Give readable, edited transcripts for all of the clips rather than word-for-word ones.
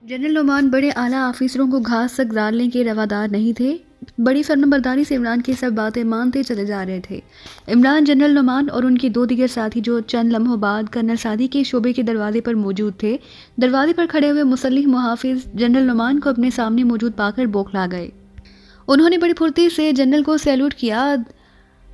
General Noman बड़े आला ऑफिसरों को घास तक डालने के रवादार नहीं थे। बड़ी फर्मबरदारी से इमरान की सब बातें मानते चले जा रहे थे। इमरान, जनरल नोमान और उनके दो दिगर साथी जो चंद लम्हों बाद कर्नल सादी के शोबे के दरवाजे पर मौजूद थे, दरवाजे पर खड़े हुए मुसल्लिह मुहाफिज जनरल नोमान को अपने सामने मौजूद पाकर बौखला गए। उन्होंने बड़ी फुर्ती से जनरल को सैल्यूट किया।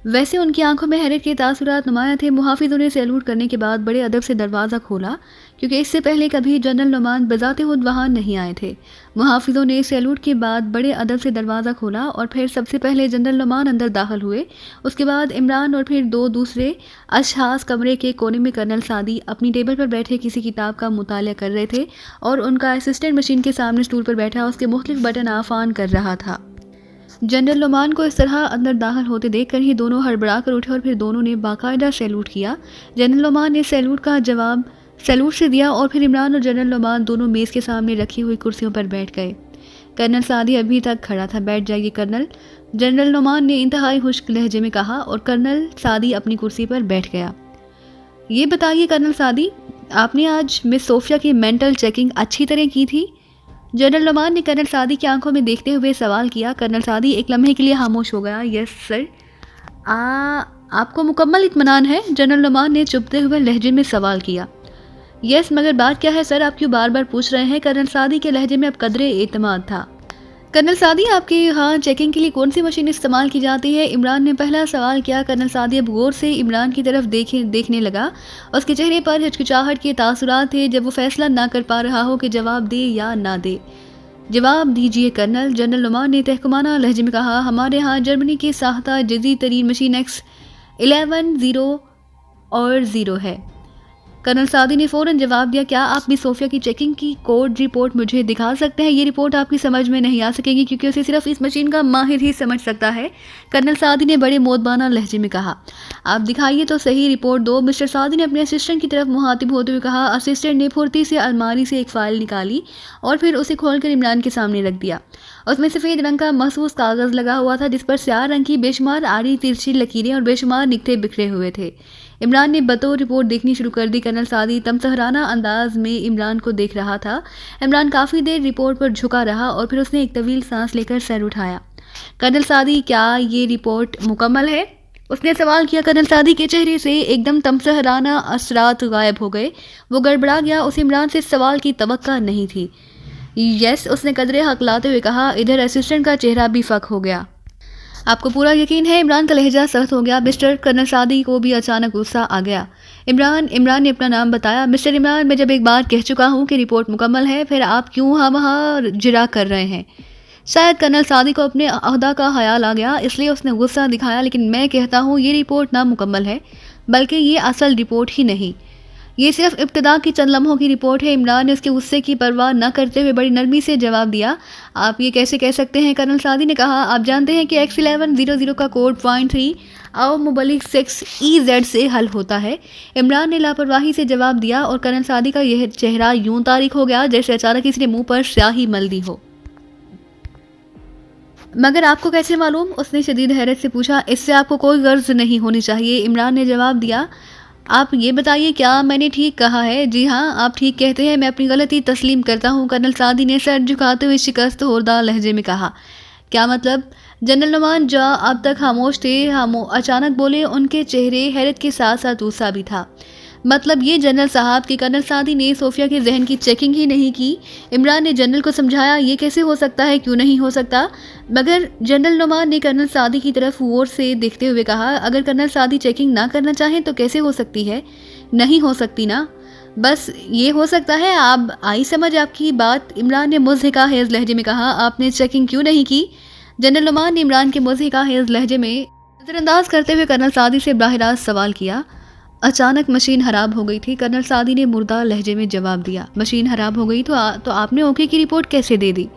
वैसे उनकी आंखों में हैरत के तासुरात नुमाया थे। मुहाफिज उन्हें सैल्यूट करने के बाद बड़े अदब से दरवाज़ा खोला, क्योंकि इससे पहले कभी जनरल नुमान बजाते खुद वहाँ नहीं आए थे। मुहाफिजों ने सैल्यूट के बाद बड़े अदब से दरवाज़ा खोला और फिर सबसे पहले जनरल नुमान अंदर दाखिल हुए। उसके बाद इमरान और फिर दो दूसरे अशखास कमरे के कोने में कर्नल सादी अपनी टेबल पर बैठे किसी किताब का मुताला कर रहे थे और उनका असिस्टेंट मशीन के सामने स्टूल पर बैठा उसके मुख्तलिफ बटन ऑफ ऑन कर रहा था। जनरल नोमान को इस तरह अंदर दाखिल होते देखकर ही दोनों हड़बड़ा कर उठे और फिर दोनों ने बाकायदा सैल्यूट किया। जनरल नोमान ने सैल्यूट का जवाब सैल्यूट से दिया और फिर इमरान और जनरल नोमान दोनों मेज़ के सामने रखी हुई कुर्सियों पर बैठ गए। कर्नल सादी अभी तक खड़ा था। बैठ जाइए कर्नल, जनरल नोमान ने इंतहाई खुश्क लहजे में कहा और कर्नल सादी अपनी कुर्सी पर बैठ गया। ये बताइए कर्नल सादी, आपने आज मिस सोफिया की मेंटल चेकिंग अच्छी तरह की थी? जनरल नोमान ने कर्नल सादी की आंखों में देखते हुए सवाल किया। कर्नल सादी एक लम्हे के लिए खामोश हो गया। Yes sir. आपको मुकम्मल इत्मीनान है? जनरल नोमान ने चुभते हुए लहजे में सवाल किया। यस, मगर बात क्या है सर, आप क्यों बार बार पूछ रहे हैं? कर्नल सादी के लहजे में अब कदरे एतमाद था। कर्नल सादी, आपके यहाँ चेकिंग के लिए कौन सी मशीन इस्तेमाल की जाती है? इमरान ने पहला सवाल किया। कर्नल सादी अब गौर से इमरान की तरफ देखने लगा। उसके चेहरे पर हिचकिचाहट के तासुरात थे जब वो फैसला ना कर पा रहा हो कि जवाब दे या ना दे। जवाब दीजिए कर्नल, जनरल नोमान ने तहकुमाना लहजे में कहा। हमारे यहाँ जर्मनी की साख्ता जदीद तरीन मशीन X11 0 और 0 है। कर्नल सादी ने फ़ौरन जवाब दिया। क्या आप मिस सोफिया की चेकिंग की कोड रिपोर्ट मुझे दिखा सकते हैं? ये रिपोर्ट आपकी समझ में नहीं आ सकेगी क्योंकि उसे सिर्फ इस मशीन का माहिर ही समझ सकता है। कर्नल सादी ने बड़े मोदबाना लहजे में कहा। आप दिखाइए तो सही, रिपोर्ट दो। मिस्टर सादी ने अपने असिस्टेंट की तरफ मुहातिब होते हुए कहा। असिस्टेंट ने फुर्ती से अलमारी से एक फ़ाइल निकाली और फिर उसे खोलकर इमरान के सामने रख दिया। उसमें सफ़ेद रंग का महसूस कागज़ लगा हुआ था जिस पर स्याह रंग की बेशुमार आड़ी तिरछी लकीरें और बेशुमार निकते बिखरे हुए थे। इमरान ने बतौर रिपोर्ट देखनी शुरू कर दी। कर्नल सादी तमसहराना अंदाज में इमरान को देख रहा था। इमरान काफ़ी देर रिपोर्ट पर झुका रहा और फिर उसने एक तवील सांस लेकर सर उठाया। कर्नल सादी, क्या ये रिपोर्ट मुकम्मल है? उसने सवाल किया। कर्नल सादी के चेहरे से एकदम तमसहराना असरात गायब हो गए। वो गड़बड़ा गया। उसे इमरान से सवाल की तवक्का नहीं थी। यस, उसने कदरे हकलाते हुए कहा। इधर असिस्टेंट का चेहरा भी फक हो गया। आपको पूरा यकीन है? इमरान का लहजा सख्त हो गया। मिस्टर कर्नल सादी को भी अचानक गुस्सा आ गया। इमरान ने अपना नाम बताया। मिस्टर इमरान, मैं जब एक बार कह चुका हूँ कि रिपोर्ट मुकम्मल है, फिर आप क्यों वहाँ जिरा कर रहे हैं? शायद कर्नल सादी को अपने अहदा का ख्याल आ गया, इसलिए उसने गुस्सा दिखाया। लेकिन मैं कहता हूँ ये रिपोर्ट नामुकम्मल है, बल्कि ये असल रिपोर्ट ही नहीं, ये सिर्फ इब्तिदा की चंद लम्हों की रिपोर्ट है। इमरान ने उसके गुस्से की परवाह न करते हुए बड़ी नरमी से जवाब दिया। आप ये कैसे कह सकते हैं? कर्नल सादी ने कहा। आप जानते हैं कि X11 00 का कोड .3 और मुबलिक 6EZ से हल होता है। इमरान ने लापरवाही से जवाब दिया और कर्नल सादी का यह चेहरा यूं तारीख हो गया जैसे अचानक किसी ने मुंह पर स्याही मल दी हो। मगर आपको कैसे मालूम? उसने शदीद हैरत से पूछा। इससे आपको कोई गर्ज नहीं होनी चाहिए, इमरान ने जवाब दिया। आप ये बताइए, क्या मैंने ठीक कहा है? जी हाँ, आप ठीक कहते हैं। मैं अपनी गलती तस्लीम करता हूँ, कर्नल सादी ने सर झुकाते हुए शिकस्त होरदार लहजे में कहा। क्या मतलब? जनरल नोमान जो अब तक खामोश थे अचानक बोले। उनके चेहरे हैरत के साथ साथ गुस्सा भी था। मतलब ये जनरल साहब कि कर्नल सादी ने सोफिया के जहन की चेकिंग ही नहीं की। इमरान ने जनरल को समझाया। ये कैसे हो सकता है? क्यों नहीं हो सकता? मगर जनरल नोमान ने कर्नल सादी की तरफ गौर से देखते हुए कहा। अगर कर्नल सादी चेकिंग ना करना चाहें तो कैसे हो सकती है? नहीं हो सकती ना, बस ये हो सकता है। आप आई समझ आपकी बात? इमरान ने मुज़हिका हेज़ लहजे में कहा। आपने चेकिंग क्यों नहीं की? जनरल नोमान ने इमरान के मुज़हिका हेज़ लहजे में नज़रअंदाज करते हुए कर्नल सादी से बराह-रास्त सवाल किया। अचानक मशीन खराब हो गई थी, कर्नल सादी ने मुर्दा लहजे में जवाब दिया। मशीन खराब हो गई तो आपने ओके की रिपोर्ट कैसे दे दी?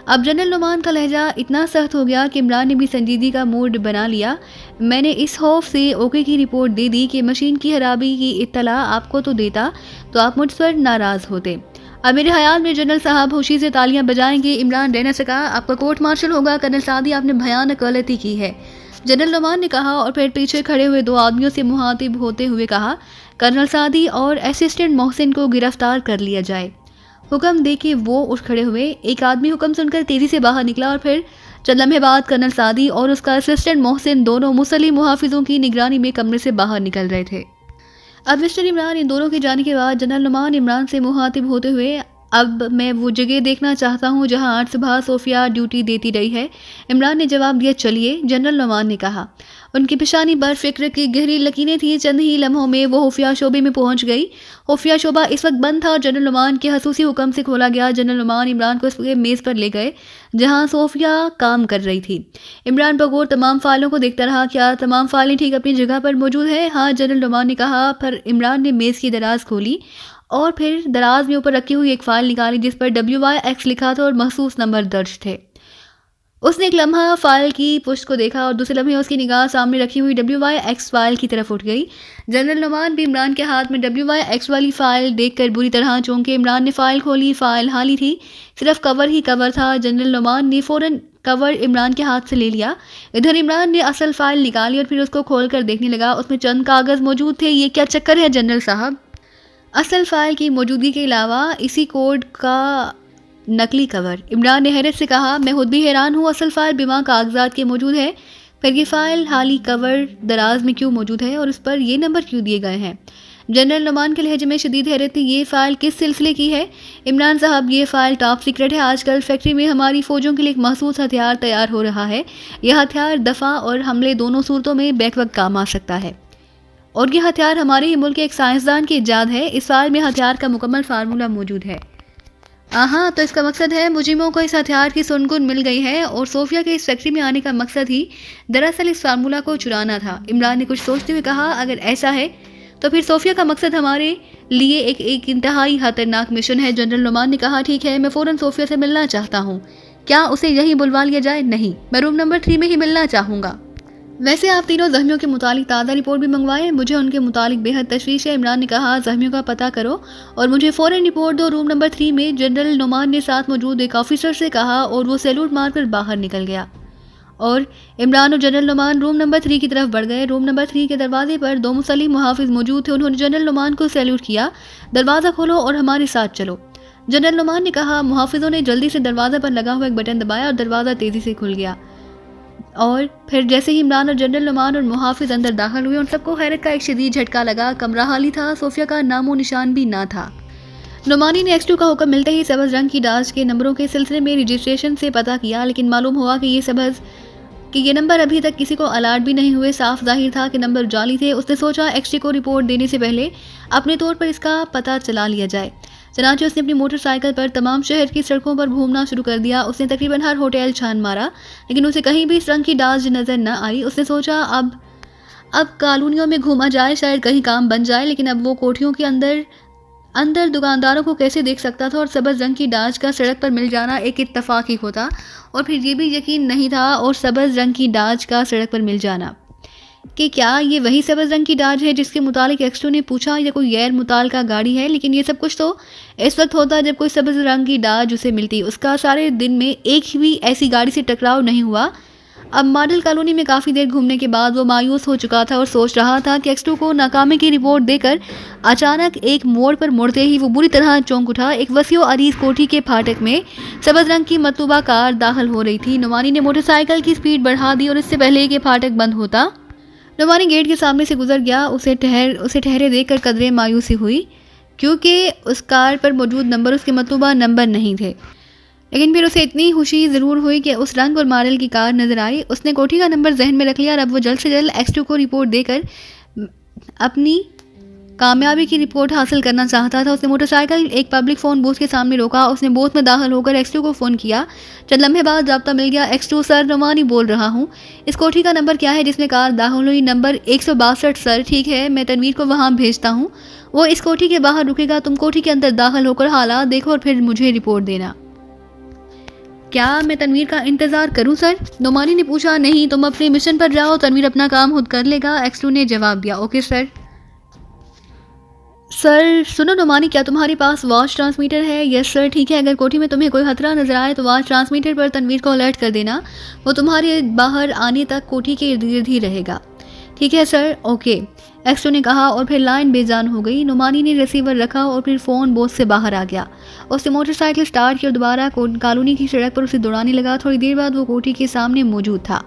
अब जनरल नोमान का लहजा इतना सख्त हो गया कि इमरान ने भी संजीदगी का मूड बना लिया। मैंने इस खौफ से ओके की रिपोर्ट दे दी कि मशीन की खराबी की इत्तला आपको तो देता तो आप मुझ पर नाराज़ होते। अब मेरे ख्याल में जनरल साहब खुशी से तालियां बजाएंगे। इमरान रह न सका। आपका कोर्ट मार्शल होगा कर्नल सादी, आपने भयानक गलती की है, जनरल नोमान ने कहा और फिर पीछे खड़े हुए दो आदमियों से मुहातिब होते हुए कहा। कर्नल सादी और असिस्टेंट मोहसिन को गिरफ्तार कर लिया जाए। हुक्म दे के वो उठ खड़े हुए। एक आदमी हुक्म सुनकर तेजी से बाहर निकला और फिर चंद लम्हे बाद कर्नल सादी और उसका असिस्टेंट मोहसिन दोनों मुसल्लिम मुहाफिजों की निगरानी में कमरे से बाहर निकल रहे थे। अब मिस्टर इमरान इन दोनों के जाने के बाद जनरल नुमान इमरान से मुखातिब होते हुए, अब मैं वो जगह देखना चाहता हूँ जहाँ आज सुबह सोफिया ड्यूटी देती रही है। इमरान ने जवाब दिया, चलिए। जनरल नुमान ने कहा। उनकी पेशानी पर फिक्र की गहरी लकीरें थी। चंद ही लम्हों में वो खुफिया शोबे में पहुंच गई। खुफिया शोबा इस वक्त बंद था और जनरल नुमान के खसूसी हुक्म से खोला गया। जनरल नुमान इमरान को उसके मेज़ पर ले गए जहाँ सोफिया काम कर रही थी। इमरान बगौर तमाम फाइलों को देखता रहा। क्या तमाम फाइलें ठीक अपनी जगह पर मौजूद है? हाँ, जनरल नुमान ने कहा। पर इमरान ने मेज़ की दराज खोली और फिर दराज में ऊपर रखी हुई एक फ़ाइल निकाली जिस पर WYX लिखा था और मखसूस नंबर दर्ज थे। उसने एक लम्हा फ़ाइल की पुष्ट को देखा और दूसरे लम्हे उसकी निगाह सामने रखी हुई WYX फ़ाइल की तरफ उठ गई। जनरल नुमान भी इमरान के हाथ में WYX वाली फ़ाइल देखकर बुरी तरह चौंके। इमरान ने फ़ाइल खोली। फ़ाइल खाली थी, सिर्फ कवर ही कवर था। जनरल नुमान ने फ़ौरन कवर इमरान के हाथ से ले लिया। इधर इमरान ने असल फ़ाइल निकाली और फिर उसको खोल कर देखने लगा। उसमें चंद कागज़ मौजूद थे। ये क्या चक्कर है जनरल साहब? असल फ़ाइल की मौजूदगी के अलावा इसी कोड का नकली कवर। इमरान ने हैरत से कहा, मैं खुद भी हैरान हूँ। असल फ़ाइल बिमा कागजात के मौजूद है, फिर ये फ़ाइल हाली कवर दराज में क्यों मौजूद है और उस पर ये नंबर क्यों दिए गए हैं? जनरल नुमान के लहजे में शदीद हैरत थी। ये फ़ाइल किस सिलसिले की है? इमरान साहब, ये फ़ाइल टॉप सीक्रेट है। आजकल फैक्ट्री में हमारी फ़ौजों के लिए एक महसूस हथियार तैयार हो रहा है। यह हथियार दफ़ा और हमले दोनों सूरतों में बैक वक्त काम आ सकता है और ये हथियार हमारे ही मुल्क के एक साइंसदान की इजाद है। इस फाइल में हथियार का मुकम्मल फार्मूला मौजूद है। हाँ, तो इसका मकसद है मुजिमों को इस हथियार की सुनगुन मिल गई है और सोफिया के इस फैक्ट्री में आने का मकसद ही दरअसल इस फार्मूला को चुराना था। इमरान ने कुछ सोचते हुए कहा, अगर ऐसा है तो फिर सोफिया का मकसद हमारे लिए एक इंतहाई खतरनाक मिशन है। जनरल नुमान ने कहा, ठीक है, मैं फ़ौरन सोफिया से मिलना चाहता हूँ। क्या उसे यहीं बुलवा लिया जाए? नहीं, मैं रूम नंबर 3 में ही मिलना चाहूँगा। वैसे आप तीनों जख्मियों के मुतालिक ताज़ा रिपोर्ट भी मंगवाएं, मुझे उनके मुतालिक बेहद तशवीश है। इमरान ने कहा, जख्मियों का पता करो और मुझे फ़ौरन रिपोर्ट दो। रूम नंबर 3 में जनरल नुमान ने साथ मौजूद एक ऑफिसर से कहा और वो सैल्यूट मारकर बाहर निकल गया और इमरान और जनरल नुमान रूम नंबर 3 की तरफ बढ़ गए। रूम नंबर 3 के दरवाजे पर 2 मुसल्लिम मुहाफिज मौजूद थे। उन्होंने जनरल नुमान को सैल्यूट किया। दरवाज़ा खोलो और हमारे साथ चलो, जनरल नुमान ने कहा। मुहाफिजों ने जल्दी से दरवाज़ा पर लगा हुआ एक बटन दबाया और दरवाज़ा तेज़ी से खुल गया और फिर जैसे ही इमरान और जनरल नुमान और मुहाफिज अंदर दाखिल हुए, उन सबको हैरत का एक शदीद झटका लगा। कमरा खाली था, सोफिया का नामो निशान भी ना था। नुमानी ने X2 का हुक्म मिलते ही सब्ज़ रंग की डाच के नंबरों के सिलसिले में रजिस्ट्रेशन से पता किया, लेकिन मालूम हुआ कि ये नंबर अभी तक किसी को अलर्ट भी नहीं हुए। साफ जाहिर था कि नंबर जाली थे। उसने सोचा X2 को रिपोर्ट देने से पहले अपने तौर पर इसका पता चला लिया जाए। चनाचे उसने अपनी मोटरसाइकिल पर तमाम शहर की सड़कों पर घूमना शुरू कर दिया। उसने तकरीबन हर होटल छान मारा, लेकिन उसे कहीं भी इस रंग की डाच नज़र न आई। उसने सोचा अब कॉलोनियों में घूमा जाए, शायद कहीं काम बन जाए, लेकिन अब वो कोठियों के अंदर दुकानदारों को कैसे देख सकता था और सब्ज़ रंग की डाच का सड़क पर मिल जाना एक इत्तफाक ही होता और फिर ये भी यकीन नहीं था और सब्ज़ रंग की डाच का सड़क पर मिल जाना कि क्या ये वही सब्ज़ रंग की डाच है जिसके मुतालिक X2 ने पूछा, या कोई गैर मुताल्लिका गाड़ी है। लेकिन ये सब कुछ तो इस वक्त होता जब कोई सब्ज़ रंग की डाच उसे मिलती। उसका सारे दिन में एक भी ऐसी गाड़ी से टकराव नहीं हुआ। अब मॉडल कॉलोनी में काफ़ी देर घूमने के बाद वो मायूस हो चुका था और सोच रहा था कि X2 को नाकामी की रिपोर्ट देकर अचानक एक मोड़ पर मुड़ते ही वो बुरी तरह चौंक उठा। एक वसीओ अरीज कोठी के फाटक में सब्ज़ रंग की मतलूबा कार दाखिल हो रही थी। नुमानी ने मोटरसाइकिल की स्पीड बढ़ा दी और इससे पहले कि फाटक बंद होता नुमानी गेट के सामने से गुजर गया। उसे ठहरे देखकर कदरे मायूसी हुई क्योंकि उस कार पर मौजूद नंबर उसके मतलूबा नंबर नहीं थे। लेकिन फिर उसे इतनी खुशी ज़रूर हुई कि उस रंग और मॉडल की कार नज़र आई। उसने कोठी का नंबर जहन में रख लिया और अब वो जल्द से जल्द X2 को रिपोर्ट देकर अपनी कामयाबी की रिपोर्ट हासिल करना चाहता था। उसने मोटरसाइकिल एक पब्लिक फ़ोन बूथ के सामने रोका। उसने बूथ में दाखिल होकर X2 को फ़ोन किया। चंद लम्हे बाद रब्ता मिल गया। X2, सर, नुमानी बोल रहा हूँ। इस कोठी का नंबर क्या है जिसमें कार दाखिल हुई? Number 162 sir. ठीक है, मैं तनवीर को वहाँ भेजता हूँ, वो इस कोठी के बाहर रुकेगा। तुम कोठी के अंदर दाखिल होकर हालात देखो और फिर मुझे रिपोर्ट देना। क्या मैं तनवीर का इंतज़ार करूं सर? नुमानी ने पूछा। नहीं, तुम अपने मिशन पर जाओ, तनवीर अपना काम खुद कर लेगा। X2 ने जवाब दिया। Okay sir. सर सुनो नुमानी, क्या तुम्हारे पास वॉच ट्रांसमीटर है? Yes sir. ठीक है, अगर कोठी में तुम्हें कोई खतरा नजर आए तो वॉच ट्रांसमीटर पर तनवीर को अलर्ट कर देना। वो तुम्हारे बाहर आने तक कोठी के इर्द गिर्द ही रहेगा। ठीक है सर। ओके। एक्सट्रो ने कहा और फिर लाइन बेजान हो गई। नुमानी ने रिसीवर रखा और फिर फ़ोन बोझ से बाहर आ गया। उसने मोटरसाइकिल स्टार्ट की और दोबारा कॉलोनी की सड़क पर उसे दौड़ाने लगा। थोड़ी देर बाद वो कोठी के सामने मौजूद था।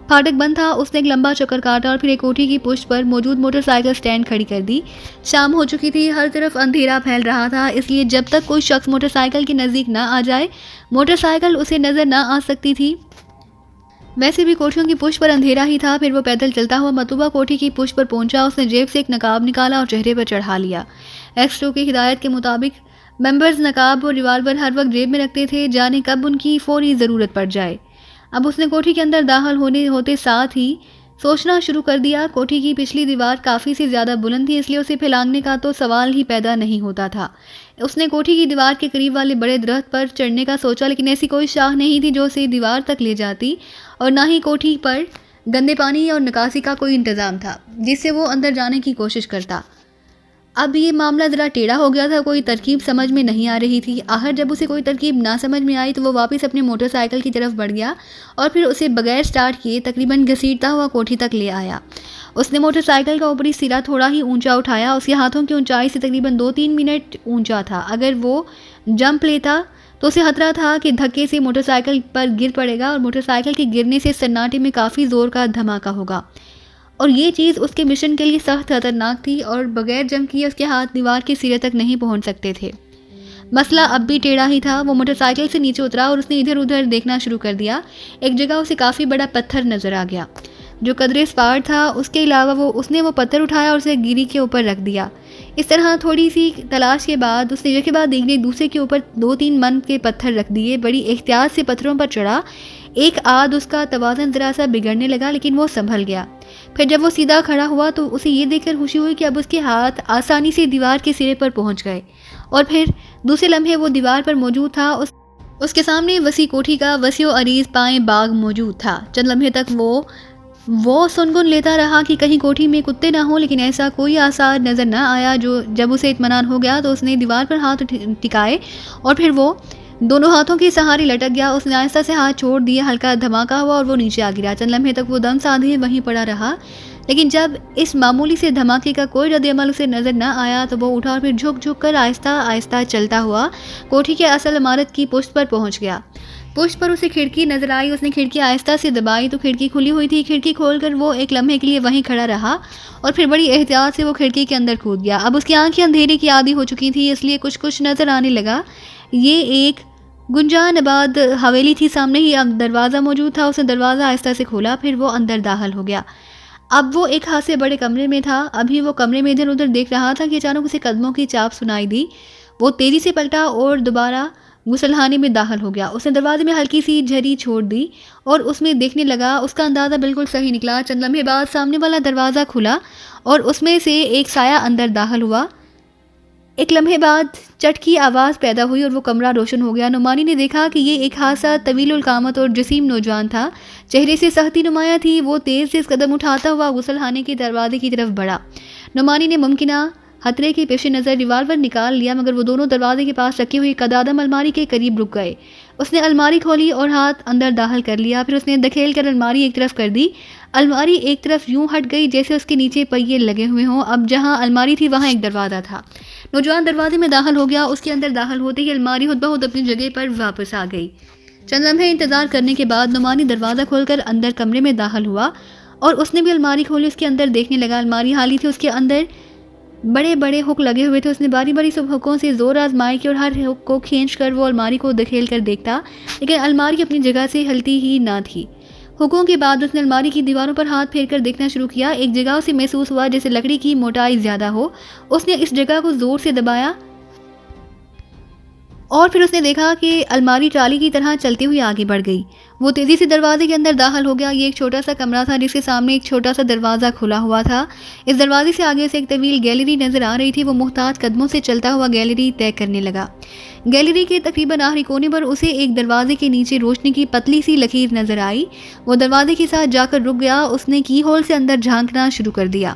फाटक बंद था। उसने एक लंबा चक्कर काटा और फिर एक कोठी की पुष्ट पर मौजूद मोटरसाइकिल स्टैंड खड़ी कर दी। शाम हो चुकी थी, हर तरफ अंधेरा फैल रहा था, इसलिए जब तक कोई शख्स मोटरसाइकिल के नज़दीक ना आ जाए मोटरसाइकिल उसे नज़र ना आ सकती थी। वैसे भी कोठियों की पुष्ट पर अंधेरा ही था। फिर वो पैदल चलता हुआ मतलूबा कोठी की पुष्ट पर पहुंचा। उसने जेब से एक नकाब निकाला और चेहरे पर चढ़ा लिया। एक्सट्रो की हिदायत के मुताबिक मेंबर्स नकाब और रिवाल्वर हर वक्त जेब में रखते थे, जाने कब उनकी फौरी ज़रूरत पड़ जाए। अब उसने कोठी के अंदर दाखिल होते साथ ही सोचना शुरू कर दिया। कोठी की पिछली दीवार काफ़ी से ज़्यादा बुलंद थी, इसलिए उसे फैलांगने का तो सवाल ही पैदा नहीं होता था। उसने कोठी की दीवार के करीब वाले बड़े दरख्त पर चढ़ने का सोचा, लेकिन ऐसी कोई शाख नहीं थी जो उसे दीवार तक ले जाती, और ना ही कोठी पर गंदे पानी और निकासी का कोई इंतज़ाम था जिससे वो अंदर जाने की कोशिश करता। अब ये मामला ज़रा टेढ़ा हो गया था। कोई तरकीब समझ में नहीं आ रही थी। आखिर जब उसे कोई तरकीब ना समझ में आई तो वो वापस अपने मोटरसाइकिल की तरफ बढ़ गया और फिर उसे बगैर स्टार्ट किए तकरीबन घसीटता हुआ कोठी तक ले आया। उसने मोटरसाइकिल का ऊपरी सिरा थोड़ा ही ऊंचा उठाया। उसके हाथों की ऊंचाई से तकरीबन 2-3 मिनट ऊंचा था। अगर वो जंप लेता तो उसे खतरा था कि धक्के से मोटरसाइकिल पर गिर पड़ेगा और मोटरसाइकिल के गिरने से सन्नाटे में काफ़ी ज़ोर का धमाका होगा, और ये चीज़ उसके मिशन के लिए सख्त खतरनाक थी और बगैर जंप किए उसके हाथ दीवार के सिरे तक नहीं पहुंच सकते थे। मसला अब भी टेढ़ा ही था। वो मोटरसाइकिल से नीचे उतरा और उसने इधर उधर देखना शुरू कर दिया। एक जगह उसे काफ़ी बड़ा पत्थर नज़र आ गया जो कदरे स्पार था। उसके अलावा उसने वो पत्थर उठाया और उसे गिरी के ऊपर रख दिया। इस तरह थोड़ी सी तलाश के बाद उसने एक के बाद देखने दूसरे के ऊपर 2-3 मन के पत्थर रख दिए। बड़ी एहतियात से पत्थरों पर चढ़ा। एक आध उसका तवाज़न ज़रा सा बिगड़ने लगा, लेकिन वो संभल गया। फिर जब वो सीधा खड़ा हुआ तो उसे ये देखकर खुशी हुई कि अब उसके हाथ आसानी से दीवार के सिरे पर पहुंच गए, और फिर दूसरे लम्हे वो दीवार पर मौजूद था। उसके सामने वसी कोठी का वसीओ अरीज पाए बाग मौजूद था। चंद लम्हे तक वो सुनगुन लेता रहा कि कहीं कोठी में कुत्ते ना हो, लेकिन ऐसा कोई आसार नज़र न आया। जब उसे इत्मीनान हो गया तो उसने दीवार पर हाथ टिकाए और फिर वो दोनों हाथों के सहारे लटक गया। उसने आहिस्ता से हाथ छोड़ दिए, हल्का धमाका हुआ और वो नीचे आ गिरा। चंद लम्हे तक वो दम साधे वहीं पड़ा रहा, लेकिन जब इस मामूली से धमाके का कोई रद्द-ए-अमल उसे नज़र न आया तो वो उठा और फिर झुक झुक कर आहिस्ता आहिस्ता चलता हुआ कोठी के असल इमारत की पुष्ट पर पहुंच गया। पुष्ट पर उसे खिड़की नजर आई। उसने खिड़की आहिस्ता से दबाई तो खिड़की खुली हुई थी। खिड़की खोलकर वो एक लम्हे के लिए वहीं खड़ा रहा और फिर बड़ी एहतियात से वो खिड़की के अंदर कूद गया। अब उसकी आंखें अंधेरे की आदी हो चुकी थी, इसलिए कुछ कुछ नज़र आने लगा। ये एक गुंजान आबाद हवेली थी। सामने ही अब दरवाज़ा मौजूद था। उसने दरवाज़ा आहिस्ता से खोला, फिर वो अंदर दाखिल हो गया। अब वो एक हाथ से बड़े कमरे में था। अभी वो कमरे में इधर उधर देख रहा था कि अचानक उसे कदमों की चाप सुनाई दी। वो तेज़ी से पलटा और दोबारा गुसलखाने में दाखिल हो गया। उसने दरवाजे में हल्की सी झरी छोड़ दी और उसमें देखने लगा। उसका अंदाज़ा बिल्कुल सही निकला। चंद लम्हे बाद सामने वाला दरवाज़ा खुला और उसमें से एक साया अंदर दाखिल हुआ। एक लम्हे बाद चट की आवाज़ पैदा हुई और वो कमरा रोशन हो गया। नुमानी ने देखा कि ये एक हादसा तवीलुल कामत और जसीम नौजवान था। चेहरे से सख्ती नुमाया थी। वो तेज़ से कदम उठाता हुआ गुसलखाने के दरवाजे की तरफ बढ़ा। नुमानी ने मुमकिना खतरे के पेश नज़र रिवाल्वर निकाल लिया, मगर वो दोनों दरवाजे के पास रखी हुई कदादम अलमारी के करीब रुक गए। उसने अलमारी खोली और हाथ अंदर दाखिल कर लिया। फिर उसने धकेल कर अलमारी एक तरफ कर दी। अलमारी एक तरफ यूं हट गई जैसे उसके नीचे पहिए लगे हुए हों। अब जहां अलमारी थी वहां एक दरवाज़ा था। नौजवान दरवाजे में दाखिल हो गया। उसके अंदर दाखिल होते ही अलमारी खुद ब खुद अपनी जगह पर वापस आ गई। चंद लम्हे इंतज़ार करने के बाद नुमानी दरवाज़ा खोलकर अंदर कमरे में दाखिल हुआ और उसने भी अलमारी खोली। उसके अंदर देखने लगा। अलमारी खाली थी। उसके अंदर बड़े बड़े हुक लगे हुए थे। उसने बारी बारी सब हुकों से ज़ोर आजमाई की और हर हुक को खींच कर वो अलमारी को धकेल कर देखता, लेकिन अलमारी अपनी जगह से हिलती ही ना थी। हुकों के बाद उसने अलमारी की दीवारों पर हाथ फेर कर देखना शुरू किया। एक जगह उसे महसूस हुआ जैसे लकड़ी की मोटाई ज़्यादा हो। उसने इस जगह को ज़ोर से दबाया और फिर उसने देखा कि अलमारी ट्राली की तरह चलती हुई आगे बढ़ गई। वो तेज़ी से दरवाजे के अंदर दाखिल हो गया। ये एक छोटा सा कमरा था जिसके सामने एक छोटा सा दरवाज़ा खुला हुआ था। इस दरवाजे से आगे से एक तवील गैलरी नज़र आ रही थी। वो मुहतात कदमों से चलता हुआ गैलरी तय करने लगा। गैलरी के तकरीबन आखिरी कोने पर उसे एक दरवाजे के नीचे रोशनी की पतली सी लकीर नज़र आई। वो दरवाजे के साथ जाकर रुक गया। उसने की होल से अंदर झांकना शुरू कर दिया।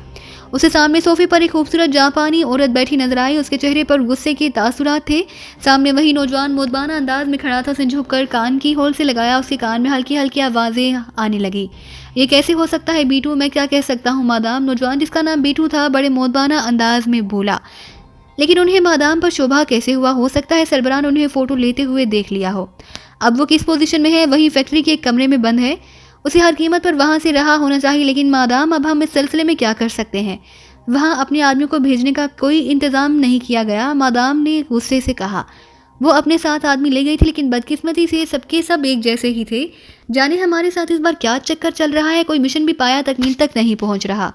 उसे सामने सोफे पर एक खूबसूरत जापानी औरत बैठी नजर आई। उसके चेहरे पर गुस्से के तासुरात थे। सामने वही नौजवान मोदबाना अंदाज में खड़ा था। उसने झुककर कान की होल से लगाया। उसके कान कान में हल्की हल्की आवाज़ें आने लगी। ये कैसे हो सकता है बीटू, मैं क्या कह सकता हूँ मादाम। नौजवान जिसका नाम बीटू था बड़े मोदबाना अंदाज में बोला। लेकिन उन्हें मादाम पर शोभा कैसे हुआ? हो सकता है सरबराह ने उन्हें फ़ोटो लेते हुए देख लिया हो। अब वो किस पोजीशन में है? वही फैक्ट्री के एक कमरे में बंद है। उसे हर कीमत पर वहाँ से रहा होना चाहिए। लेकिन मादाम, अब हम इस सिलसिले में क्या कर सकते हैं? वहाँ अपने आदमी को भेजने का कोई इंतज़ाम नहीं किया गया, मादाम ने गुस्से से कहा। वो अपने साथ आदमी ले गई थी, लेकिन बदकिस्मती से सबके सब एक जैसे ही थे। जाने हमारे साथ इस बार क्या चक्कर चल रहा है, कोई मिशन भी पाया तकमील तक नहीं पहुँच रहा।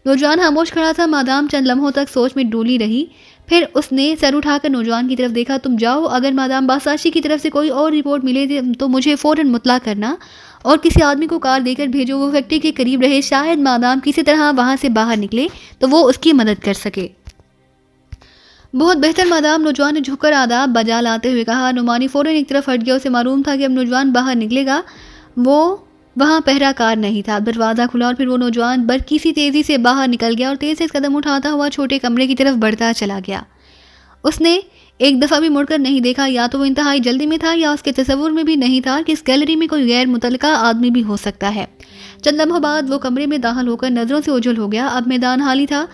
नौजवान खामोश खड़ा था। मादाम चंद लम्हों तक सोच में डोली रही, फिर उसने सर उठाकर नौजवान की तरफ देखा। तुम जाओ, अगर मादाम बासाशी की तरफ से कोई और रिपोर्ट मिले तो मुझे फ़ौरन मुतला करना और किसी आदमी को कार देकर भेजो। वो फैक्ट्री के करीब रहे, शायद मादाम किसी तरह वहाँ से बाहर निकले तो वो उसकी मदद कर सके। बहुत बेहतर मादाम, नौजवान ने झुककर आदाब बजा लाते हुए कहा। नुमानी फ़ौरन एक तरफ हट गया। उसे मालूम था कि अब नौजवान बाहर निकलेगा। वो वहाँ पहराकार नहीं था। दरवाज़ा खुला और फिर वो नौजवान बरकी सी तेज़ी से बाहर निकल गया और तेज़ से कदम उठाता हुआ छोटे कमरे की तरफ बढ़ता चला गया। उसने एक दफ़ा भी मुड़कर नहीं देखा। या तो वो इंतहाई जल्दी में था या उसके तसव्वुर में भी नहीं था कि इस गैलरी में कोई गैर मुतल्लिका आदमी भी हो सकता है। चंद लम्हों बाद वो कमरे में दाखिल होकर नज़रों से ओझल हो गया। अब मैदान खाली था।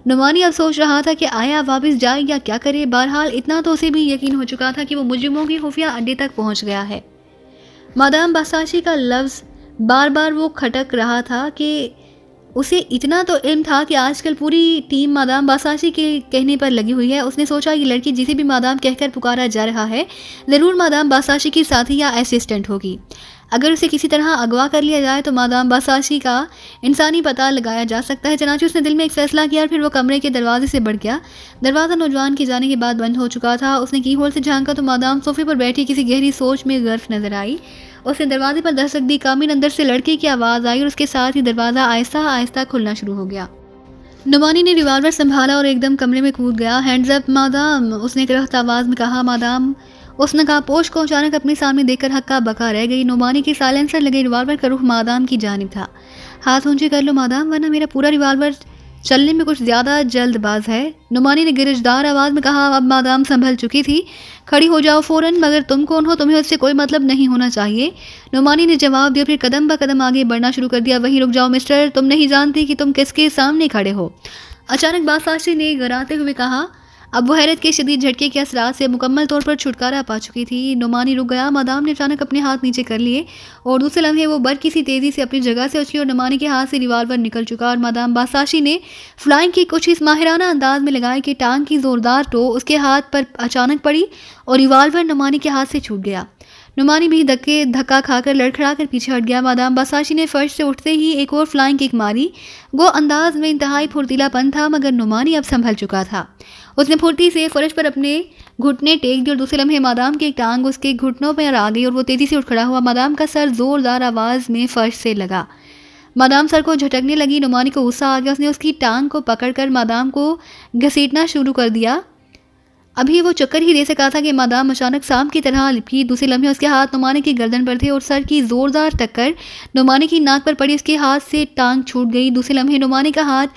नुमानी अब सोच रहा था कि आया वापस जाए या क्या करे। बहरहाल इतना तो उसे भी यकीन हो चुका था कि वो मुजरिमों की खुफिया अड्डे तक पहुँच गया है। मादाम बासाशी का लफ्ज़ बार बार वो खटक रहा था कि उसे इतना तो इल्म था कि आजकल पूरी टीम मादाम बासाशी के कहने पर लगी हुई है। उसने सोचा ये लड़की जिसे भी मादाम कहकर पुकारा जा रहा है ज़रूर मादाम बासाशी की साथी या असिस्टेंट होगी। अगर उसे किसी तरह अगवा कर लिया जाए तो मादाम बासाशी का इंसानी पता लगाया जा सकता है। चनाचे उसने दिल में एक फ़ैसला किया और फिर वो कमरे के दरवाजे से बढ़ गया। दरवाज़ा नौजवान के जाने के बाद बंद हो चुका था। उसने की होल से झांका तो मादाम सोफे पर बैठी किसी गहरी सोच में गर्फ नजर आई। उसने दरवाजे पर दस्तक दी। कामिन अंदर से लड़के की आवाज़ आई और उसके साथ ही दरवाज़ा आहिस्ता आहिस्ता खुलना शुरू हो गया। नुमानी ने रिवॉल्वर संभाला और एकदम कमरे में कूद गया। हैंड्स अप मादाम, उसने करख्त आवाज़ में कहा। मादाम उस नकाबपोश को अचानक अपने सामने देखकर हक्का बका रह गई। नुमानी के साइलेंसर लगे रिवॉल्वर का रुख मादाम की जानिब था। हाथ ऊंचे कर लो मादाम, वरना मेरा पूरा रिवॉल्वर चलने में कुछ ज़्यादा जल्दबाज है, नुमानी ने गिरजदार आवाज़ में कहा। अब मादाम संभल चुकी थी। खड़ी हो जाओ फ़ौरन, मगर तुम कौन हो? तुम्हें उससे कोई मतलब नहीं होना चाहिए, नुमानी ने जवाब दिया। फिर कदम ब कदम आगे बढ़ना शुरू कर दिया। वहीं रुक जाओ मिस्टर, तुम नहीं जानती कि तुम किसके सामने खड़े हो, अचानक बासाशी ने गराते हुए कहा। अब वो हैरत के शदीद झटके के असरात से मुकम्मल तौर पर छुटकारा पा चुकी थी। नुमानी रुक गया। मादाम ने अचानक अपने हाथ नीचे कर लिए और दूसरे लम्हे वो बर्क सी तेज़ी से अपनी जगह से उछली और नुमानी के हाथ से रिवॉल्वर निकल चुका और मादाम बासाशी ने फ्लाइंग की कुछ इस माहिराना अंदाज में लगाया कि टांग की ज़ोरदार टो उसके हाथ पर अचानक पड़ी और रिवॉल्वर नुमानी के हाथ से छूट गया। नुमानी भी धक्का खाकर लड़खड़ा कर पीछे हट गया। मादाम बासाशी ने फर्श से उठते ही एक और फ्लाइंग किक मारी। वो अंदाज में इंतहाई फुर्तीलापन था, मगर नुमानी अब संभल चुका था। उसने फुर्ती से फर्श पर अपने घुटने टेक दिए और दूसरे लम्हे मादाम की एक टांग उसके घुटनों पर आ गई और वो तेज़ी से उठ खड़ा हुआ। मादाम का सर ज़ोरदार आवाज़ में फर्श से लगा। मादाम सर को झटकने लगी। नुमानी को गुस्सा आ गया। उसने उसकी टांग को पकड़कर मादाम को घसीटना शुरू कर दिया। अभी वो चक्कर ही दे सका था कि मादाम अचानक सांप की तरह लिपकी। दूसरे लम्हे उसके हाथ नुमानी की गर्दन पर थे और सर की ज़ोरदार टक्कर नुमानी की नाक पर पड़ी। उसके हाथ से टांग छूट गई। दूसरे लम्हे नुमानी का हाथ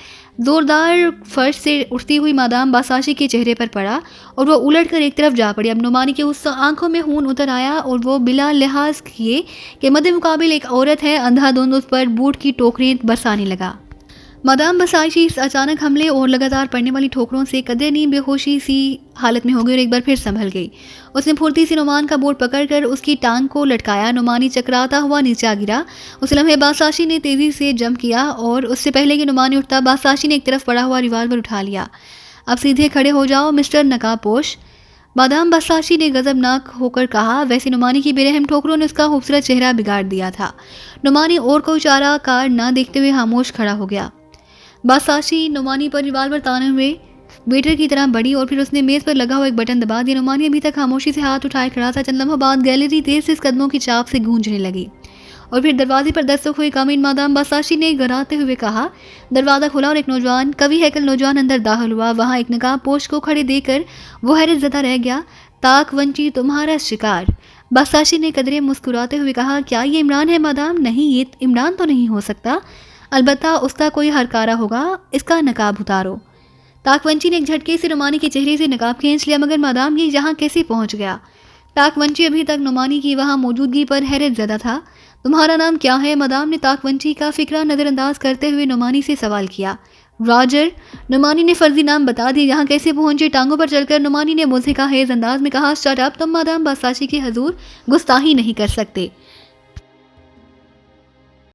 ज़ोरदार फर्श से उठती हुई मादाम बासाशी के चेहरे पर पड़ा और वो उलटकर एक तरफ जा पड़ी। अब नुमानी के उस आंखों में खून उतर आया और वो बिला लिहाज किए कि मद्दे मुकाबिल एक औरत है, अंधाधुंध उस पर बूट की टोकरें बरसाने लगा। मादाम बासाशी इस अचानक हमले और लगातार पड़ने वाली ठोकरों से कदरे नींद बेहोशी सी हालत में हो गई और एक बार फिर संभल गई। उसने फुर्ती से नुमान का बोर्ड पकड़कर उसकी टांग को लटकाया। नुमानी चकराता हुआ नीचे आ गिरा। उस लम्हे बासाशी ने तेज़ी से जंप किया और उससे पहले कि नुमानी उठता, बासाशी ने एक तरफ पड़ा हुआ रिवॉल्वर उठा लिया। अब सीधे खड़े हो जाओ मिस्टर नकाबपोश, मादाम बासाशी ने गजबनाक होकर कहा। वैसे नुमानी की बेरहम ठोकरों ने उसका खूबसूरत चेहरा बिगाड़ दिया था। नुमानी और कोई चारा कार न देखते हुए खामोश खड़ा हो गया। बासाशी नुमानी पर रिवॉल्वर ताने हुए वेटर की तरह बढ़ी और फिर उसने मेज़ पर लगा हुआ एक बटन दबा दिया। नुमानी अभी तक खामोशी से हाथ उठाए खड़ा था। चंद लम्हों बाद गैलरी तेज से कदमों की चाप से गूंजने लगी और फिर दरवाजे पर दस्तक हुई। कामिन मादाम बासाशी ने गराते हुए कहा। दरवाज़ा खुला और एक नौजवान, कवि हैकल नौजवान अंदर दाखिल हुआ। वहाँ एक नकाबपोश को खड़े देखकर वो हैरत ज़दा रह गया। ताक वंची तुम्हारा शिकार, बासाशी ने कदरे मुस्कुराते हुए कहा। क्या ये इमरान है मादाम? नहीं, ये इमरान तो नहीं हो सकता, अलबत्ता उसका कोई हरकारा होगा। इसका नकाब उतारो। ताकवंची ने एक झटके से नुमानी के चेहरे से नकाब खींच लिया। मगर मादाम ये यहाँ कैसे पहुँच गया? ताकवंची अभी तक नुमानी की वहां मौजूदगी पर हैरत ज़दा था। तुम्हारा नाम क्या है? मदाम ने ताकवंची का फिक्रा नज़रअंदाज करते हुए नुमानी से सवाल किया। रॉजर। नुमानी ने फर्जी नाम बता दिया। यहाँ कैसे पहुंचे? टांगों पर चलकर नुमानी ने मुझे का हेज अंदाज में कहा। शट अप, तुम मदाम बासाची के हजूर गुस्ताही नहीं कर सकते।